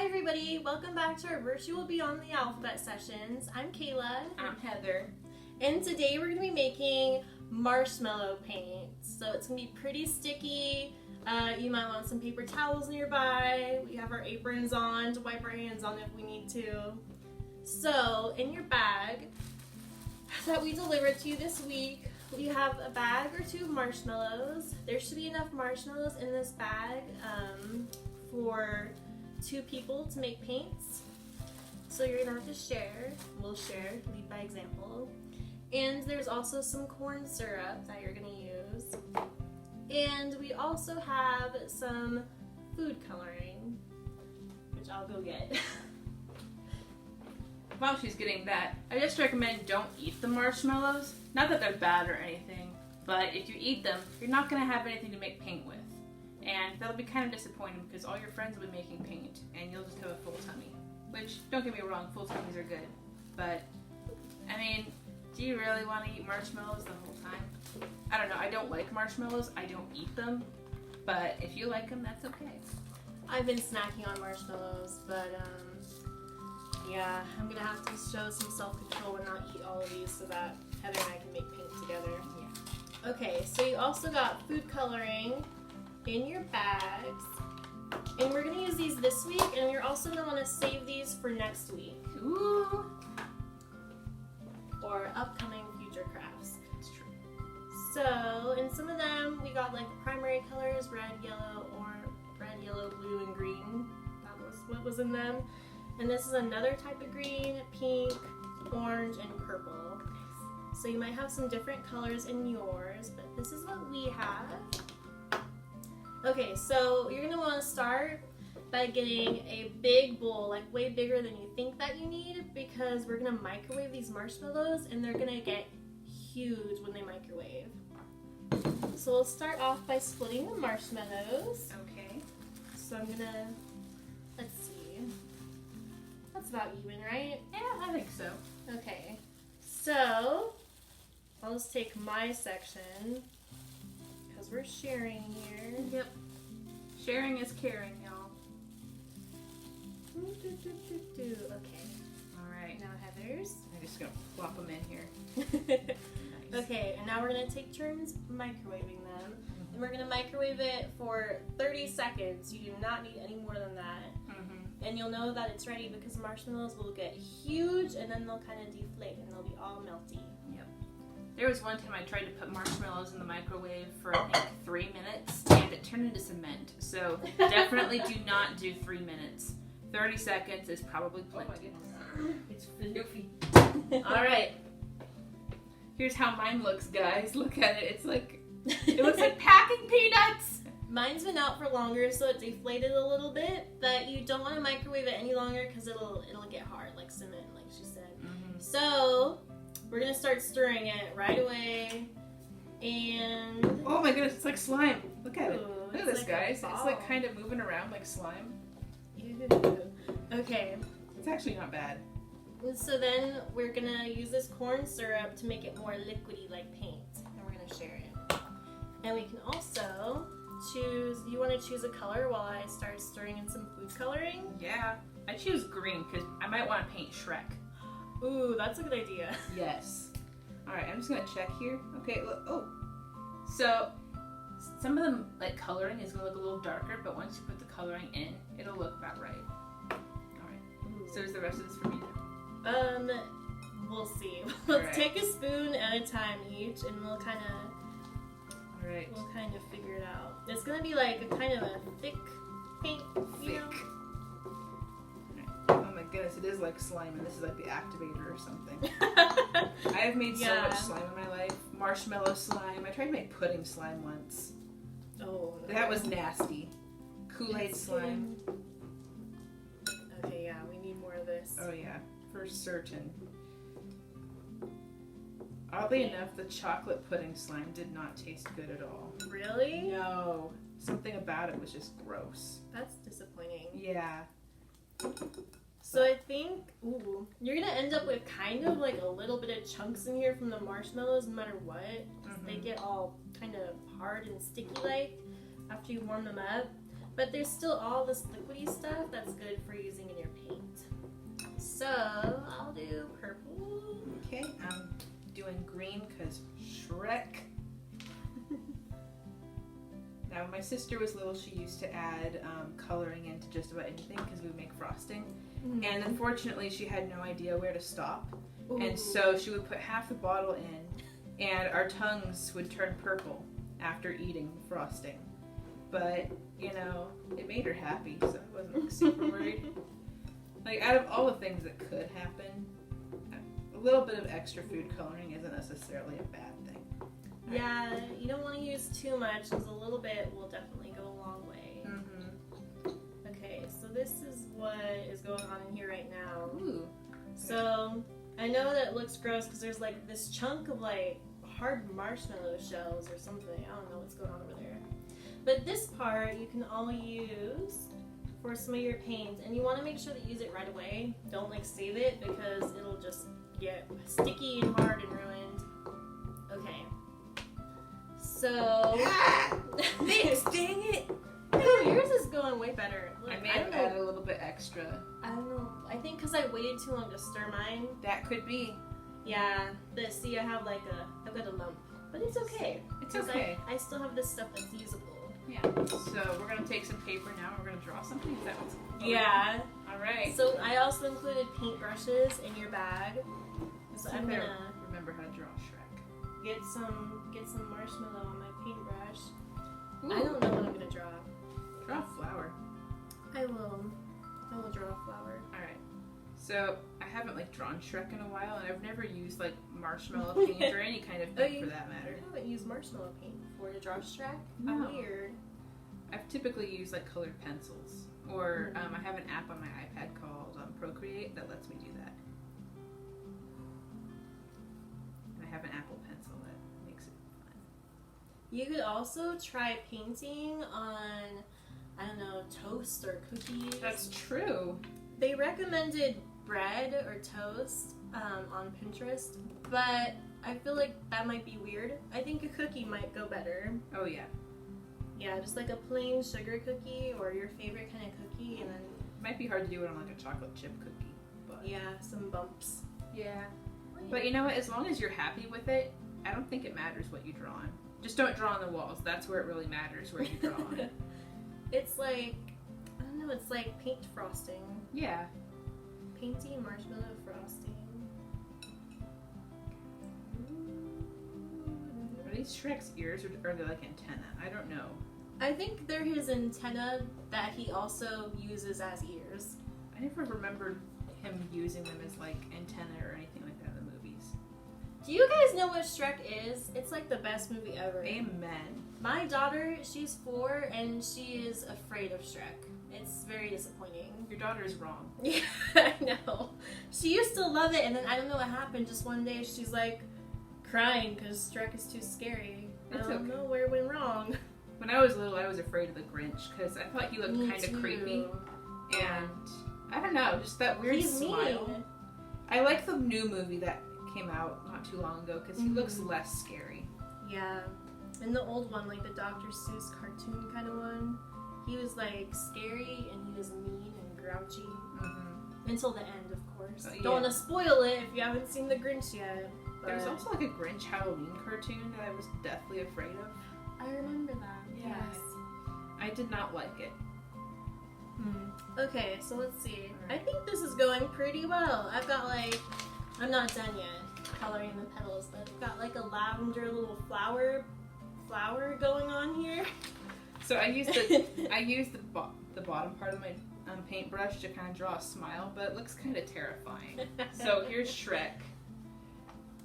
Hi everybody, welcome back to our virtual Beyond the Alphabet sessions. I'm Kayla. I'm Heather. And today we're going to be making marshmallow paint. So it's going to be pretty sticky. You might want some paper towels nearby. We have our aprons on to wipe our hands on if we need to. So in your bag that we delivered to you this week, we have a bag or two of marshmallows. There should be enough marshmallows in this bag for 2 people to make paints. So you're gonna have to share. We'll share, lead by example. And there's also some corn syrup that you're gonna use. And we also have some food coloring, which I'll go get. While she's getting that, I just recommend don't eat the marshmallows. Not that they're bad or anything, but if you eat them, you're not gonna have anything to make paint with. And that'll be kind of disappointing because all your friends will be making paint and you'll just have a full tummy. Which, don't get me wrong, full tummies are good. But, I mean, do you really want to eat marshmallows the whole time? I don't know, I don't like marshmallows, I don't eat them. But if you like them, that's okay. I've been snacking on marshmallows, but yeah, I'm gonna have to show some self-control and not eat all of these so that Heather and I can make paint together. Yeah. Okay, so you also got food coloring in your bags, and we're gonna use these this week, and you're also gonna want to save these for next week. Ooh! Or upcoming future crafts. That's true. So, in some of them, we got like the primary colors, red, yellow, blue, and green. That was what was in them. And this is another type of green, pink, orange, and purple. So you might have some different colors in yours, but this is what we have. Okay, so you're gonna want to start by getting a big bowl, like way bigger than you think that you need, because we're gonna microwave these marshmallows and they're gonna get huge when they microwave. So we'll start off by splitting the marshmallows. Okay. So I'm gonna, let's see, that's about even, right? Yeah, I think so. Okay, so I'll just take my section because we're sharing here. Yep. Sharing is caring, y'all. Okay, Alright. now Heather's. I'm just gonna plop them in here. Nice. Okay, and now we're gonna take turns microwaving them. And we're gonna microwave it for 30 seconds. You do not need any more than that. And you'll know that it's ready because marshmallows will get huge and then they'll kind of deflate and they'll be all melty. Yep. There was one time I tried to put marshmallows in the microwave for I think 3 minutes and it turned into cement. So definitely do not do 3 minutes. 30 seconds is probably plenty. Oh my goodness. It's floofy. Alright. Here's how mine looks, guys. Look at it. It's like, it looks like packing peanuts. Mine's been out for longer, so it deflated a little bit, but you don't want to microwave it any longer because it'll get hard like cement, like she said. So we're gonna start stirring it right away, and Oh my goodness, it's like slime. Look at it. Ooh, Look at it's this, like a guys. It's ball. like kind of moving around like slime. Ew. Okay. It's actually not bad. So then we're gonna use this corn syrup to make it more liquidy like paint, and we're gonna share it. And we can also choose, you want to choose a color while I start stirring in some food coloring? Yeah. I choose green because I might want to paint Shrek. Ooh, that's a good idea. Yes. Alright, I'm just going to check here. Okay, look. Oh. So, some of the like coloring is going to look a little darker, but once you put the coloring in, it'll look about right. Alright. So is the rest of this for me? We'll see. Let's Alright. take a spoon at a time each, and we'll kind Alright. of figure it out. It's gonna be like a kind of a thick paint, you know? Oh my goodness, it is like slime, and this is like the activator or something. I have made so Yeah. much slime in my life. Marshmallow slime. I tried to make pudding slime once. Oh, no. That was nasty. Kool-Aid It's slime. Okay, yeah, we need more of this. Oh yeah, for certain. Oddly enough, the chocolate pudding slime did not taste good at all. Really? No. Something about it was just gross. That's disappointing. Yeah. So I think, ooh, you're gonna end up with kind of like a little bit of chunks in here from the marshmallows no matter what. They get all kind of hard and sticky like after you warm them up. but there's still all this liquidy stuff that's good for using in your paint. So I'll do purple. Okay, I'm doing green because Shrek. Now, when my sister was little, she used to add coloring into just about anything because we would make frosting. Mm-hmm. And unfortunately, she had no idea where to stop. Ooh. And so she would put half the bottle in, and our tongues would turn purple after eating the frosting. But, you know, it made her happy, so I wasn't like, super worried. Like, out of all the things that could happen, a little bit of extra food coloring isn't necessarily a bad thing. Yeah, you don't want to use too much because a little bit will definitely go a long way. Mm-hmm. Okay, so this is what is going on in here right now. Ooh. So I know that it looks gross because there's like this chunk of like hard marshmallow shells or something. I don't know what's going on over there. But this part you can all use for some of your paint, and you want to make sure that you use it right away. Don't like save it because it'll just get sticky and hard and ruined. Okay. So Thanks, dang it! no, yours is going way better. Look, I may have added a little bit extra. I don't know. I think because I waited too long to stir mine. That could be. Yeah. But see, I have I've got a lump, but it's okay. It's 'Cause okay. I still have this stuff that's usable. Yeah. So we're gonna take some paper now. And we're gonna draw something. Is that what's? Yeah. All right. So I also included paintbrushes in your bag. So I'm gonna remember how to draw Shrek. get some marshmallow on my paintbrush. Ooh. I don't know what I'm gonna draw. Draw a flower. I will draw a flower. All right. So I haven't like drawn Shrek in a while, and I've never used like marshmallow paint or any kind of paint for that matter. I haven't used marshmallow paint before to draw Shrek. No. How weird. I've typically used like colored pencils, or I have an app on my iPad called Procreate that lets me do that. And I have an Apple Pencil that makes it fun. You could also try painting on, I don't know, toast or cookies. That's true. They recommended bread or toast on Pinterest, but I feel like that might be weird. I think a cookie might go better. Oh yeah. Yeah, just like a plain sugar cookie or your favorite kind of cookie, and then It might be hard to do it on like a chocolate chip cookie, but yeah, some bumps. yeah. But you know what? As long as you're happy with it, I don't think it matters what you draw on. Just don't draw on the walls. That's where it really matters, where you draw on. It's like, I don't know, it's like paint frosting. Yeah. Painty marshmallow frosting. Are these Shrek's ears, or are they like antenna? I don't know. I think they're his antenna that he also uses as ears. I never remembered him using them as like antenna or anything like that in the movies. Do you guys know what Shrek is? It's like the best movie ever. Amen. My daughter, she's 4 and she is afraid of Shrek. It's very disappointing. Your daughter is wrong. Yeah, I know. She used to love it, and then I don't know what happened. Just one day she's like crying because Shrek is too scary. It's I don't okay. know where it went wrong. When I was little, I was afraid of the Grinch because I thought he looked Me kind of too. creepy. And I don't know, just that weird He's smile. mean. I like the new movie that came out not too long ago because he looks less scary. Yeah. And the old one, like the Dr. Seuss cartoon kind of one, he was like scary and he was mean and grouchy. Mm-hmm. Until the end, of course. Yeah. Don't want to spoil it if you haven't seen The Grinch yet. But There's also like a Grinch Halloween cartoon that I was deathly afraid of. I remember that. Yeah. Yes. I did not like it. Okay, so let's see. Alright. I think this is going pretty well. I've got like, I'm not done yet coloring the petals, but I've got like a lavender little flower going on here. So I used the bottom part of my paintbrush to kind of draw a smile, but it looks kind of terrifying. So here's Shrek.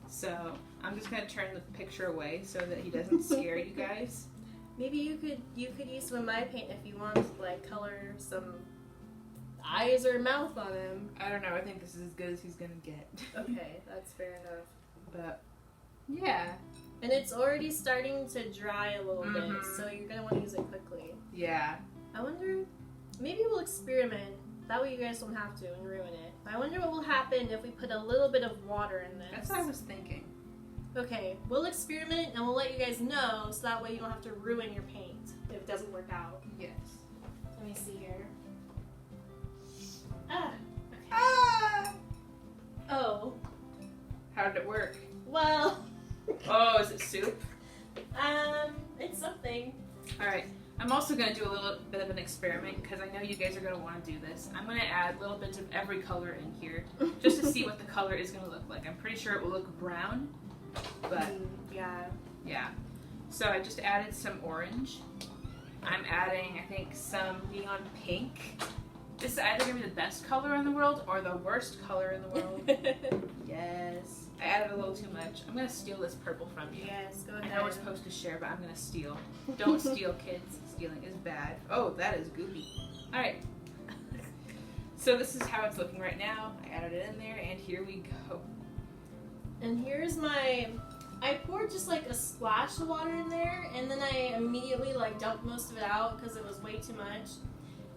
So I'm just gonna turn the picture away so that he doesn't scare you guys. Maybe you could use some of my paint if you want to like color some eyes or mouth on him. I don't know. I think this is as good as he's gonna get. Okay, that's fair enough. But yeah, And it's already starting to dry a little bit, so you're gonna want to use it quickly. yeah. I wonder, maybe we'll experiment. That way you guys don't have to and ruin it. I wonder what will happen if we put a little bit of water in this. That's what I was thinking. Okay, we'll experiment and we'll let you guys know so that way you don't have to ruin your paint if it doesn't work out. Yes. me see here. Ah, okay. Ah! Oh, How did it work? well, Oh, is it soup? it's something. Alright, I'm also going to do a little bit of an experiment because I know you guys are going to want to do this. I'm going to add little bits of every color in here just to see what the color is going to look like. I'm pretty sure it will look brown, but yeah. So I just added some orange. I'm adding, I think, some neon pink. This is either going to be the best color in the world or the worst color in the world. Yes. I added a little too much. I'm going to steal this purple from you. Yes, go ahead. I know we're supposed to share, but I'm going to steal. Don't steal, kids. Stealing is bad. Oh, that is goopy. Alright. So this is how it's looking right now. I added it in there, and here we go. And here's my... I poured just like a splash of water in there, and then I immediately like dumped most of it out because it was way too much.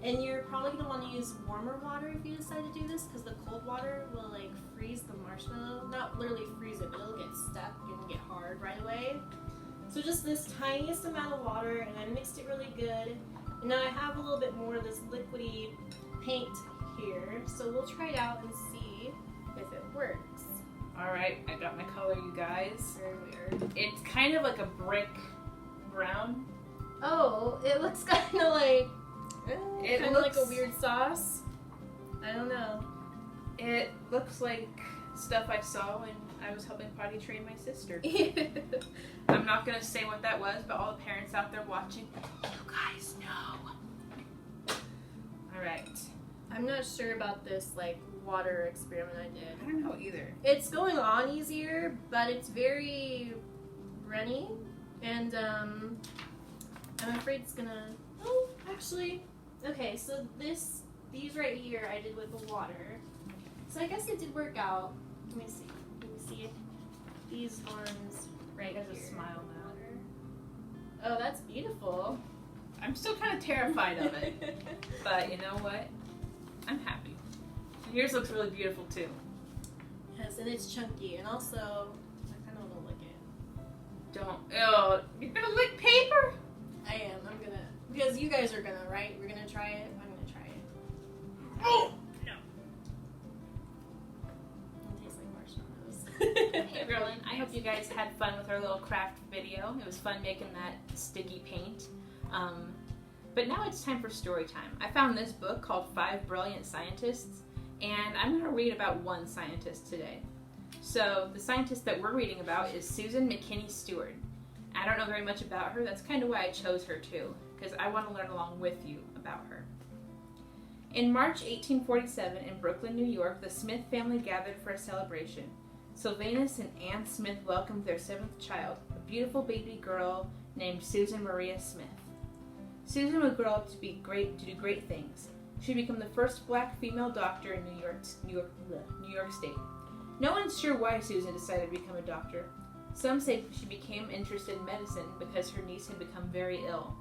And you're probably going to want to use warmer water if you decide to do this, because the cold water will like freeze the marshmallow. Not literally freeze it, but it'll get stuck and get hard right away. So just this tiniest amount of water, and I mixed it really good. And now I have a little bit more of this liquidy paint here, so we'll try it out and see if it works. Alright, I got my color, you guys. Very weird. It's kind of like a brick brown. Oh, it looks kind of like... It kind of like a looks- weird sauce. I don't know. It looks like stuff I saw when I was helping potty train my sister. I'm not going to say what that was, but all the parents out there watching, you guys know. Alright. I'm not sure about this like water experiment I did. I don't know either. It's going on easier, but it's very runny, and I'm afraid it's gonna. Oh, actually, okay. So these right here, I did with the water. So I guess it did work out. Let me see. Let me see it. These ones right There's here. a smile now. Oh, that's beautiful. I'm still kind of terrified of it, but you know what? I'm happy. And yours looks really beautiful too. Yes, and it's chunky, and also I kind of want to lick it. Don't. Oh, you're gonna lick paper? I am. I'm gonna, because you guys are gonna, right? We're gonna try it. I'm gonna try it. Oh no. It tastes like marshmallows. Hey everyone, I hope you guys had fun with our little craft video. It was fun making that sticky paint. But now it's time for story time. I found this book called 5 Brilliant Scientists, and I'm going to read about one scientist today. So the scientist that we're reading about is Susan McKinney Stewart. I don't know very much about her. That's kind of why I chose her too, because I want to learn along with you about her. In March 1847 in Brooklyn, New York, the Smith family gathered for a celebration. Sylvanus and Anne Smith welcomed their 7th child, a beautiful baby girl named Susan Maria Smith. Susan would grow up to do great things. She'd become the first black female doctor in New York State. No one's sure why Susan decided to become a doctor. Some say she became interested in medicine because her niece had become very ill.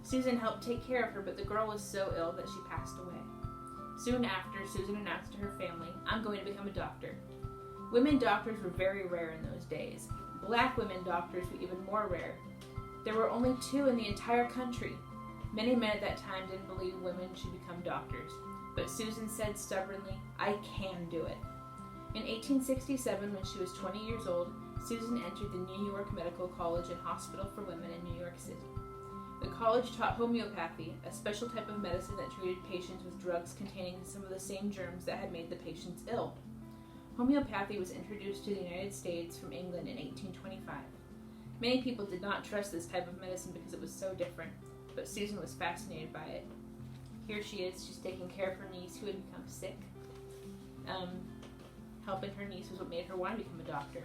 Susan helped take care of her, but the girl was so ill that she passed away. Soon after, Susan announced to her family, "I'm going to become a doctor." Women doctors were very rare in those days. Black women doctors were even more rare. There were only 2 in the entire country. Many men at that time didn't believe women should become doctors, but Susan said stubbornly, "I can do it." In 1867, when she was 20 years old, Susan entered the New York Medical College and Hospital for Women in New York City. The college taught homeopathy, a special type of medicine that treated patients with drugs containing some of the same germs that had made the patients ill. Homeopathy was introduced to the United States from England in 1825. Many people did not trust this type of medicine because it was so different, but Susan was fascinated by it. Here she is, she's taking care of her niece who had become sick. Helping her niece was what made her want to become a doctor.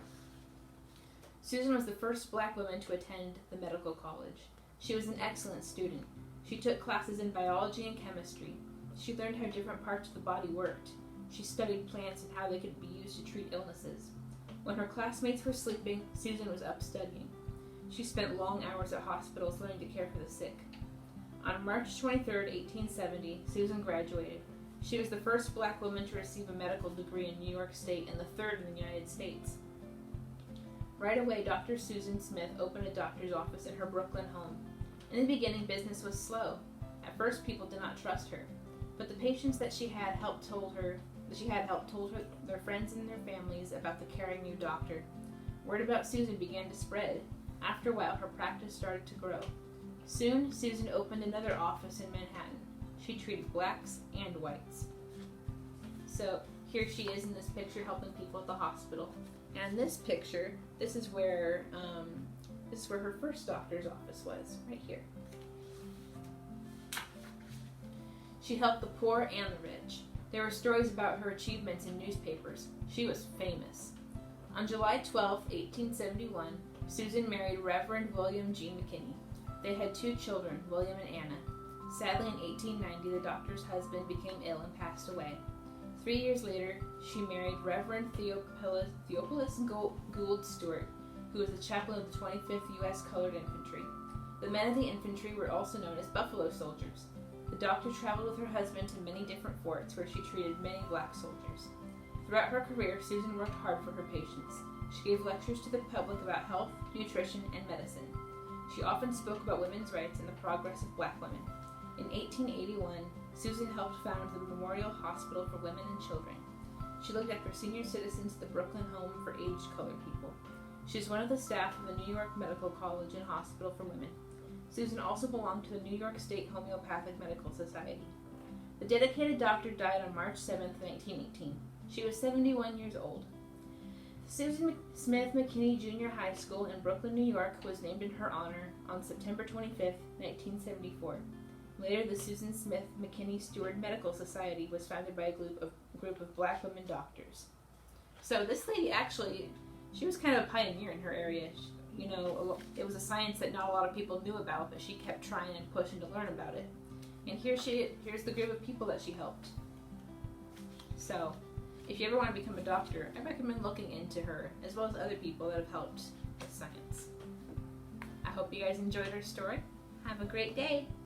Susan was the first black woman to attend the medical college. She was an excellent student. She took classes in biology and chemistry. She learned how different parts of the body worked. She studied plants and how they could be used to treat illnesses. When her classmates were sleeping, Susan was up studying. She spent long hours at hospitals learning to care for the sick. On March 23, 1870, Susan graduated. She was the first black woman to receive a medical degree in New York State and the 3rd in the United States. Right away, Dr. Susan Smith opened a doctor's office in her Brooklyn home. In the beginning, business was slow. At first, people did not trust her, but the patients that she had helped told her their friends and their families about the caring new doctor. Word about Susan began to spread. After a while, her practice started to grow. Soon, Susan opened another office in Manhattan. She treated blacks and whites. So here she is in this picture helping people at the hospital. And this picture, this is where her first doctor's office was, right here. She helped the poor and the rich. There were stories about her achievements in newspapers. She was famous. On July 12, 1871, Susan married Reverend William G. McKinney. They had 2 children, William and Anna. Sadly, in 1890, the doctor's husband became ill and passed away. 3 years later, she married Reverend Theophilus Gould Stewart, who was the chaplain of the 25th U.S. Colored Infantry. The men of the infantry were also known as Buffalo Soldiers. The doctor traveled with her husband to many different forts where she treated many black soldiers. Throughout her career, Susan worked hard for her patients. She gave lectures to the public about health, nutrition, and medicine. She often spoke about women's rights and the progress of black women. In 1881, Susan helped found the Memorial Hospital for Women and Children. She looked after senior citizens at the Brooklyn Home for Aged Colored People. She is one of the staff of the New York Medical College and Hospital for Women. Susan also belonged to the New York State Homeopathic Medical Society. The dedicated doctor died on March 7, 1918. She was 71 years old. Susan Smith McKinney Junior High School in Brooklyn, New York was named in her honor on September 25, 1974. Later, the Susan Smith McKinney Stewart Medical Society was founded by a group of black women doctors. So this lady actually, she was kind of a pioneer in her area. You know, it was a science that not a lot of people knew about, but she kept trying and pushing to learn about it. And here's the group of people that she helped. So, if you ever want to become a doctor, I recommend looking into her, as well as other people that have helped with science. I hope you guys enjoyed our story. Have a great day!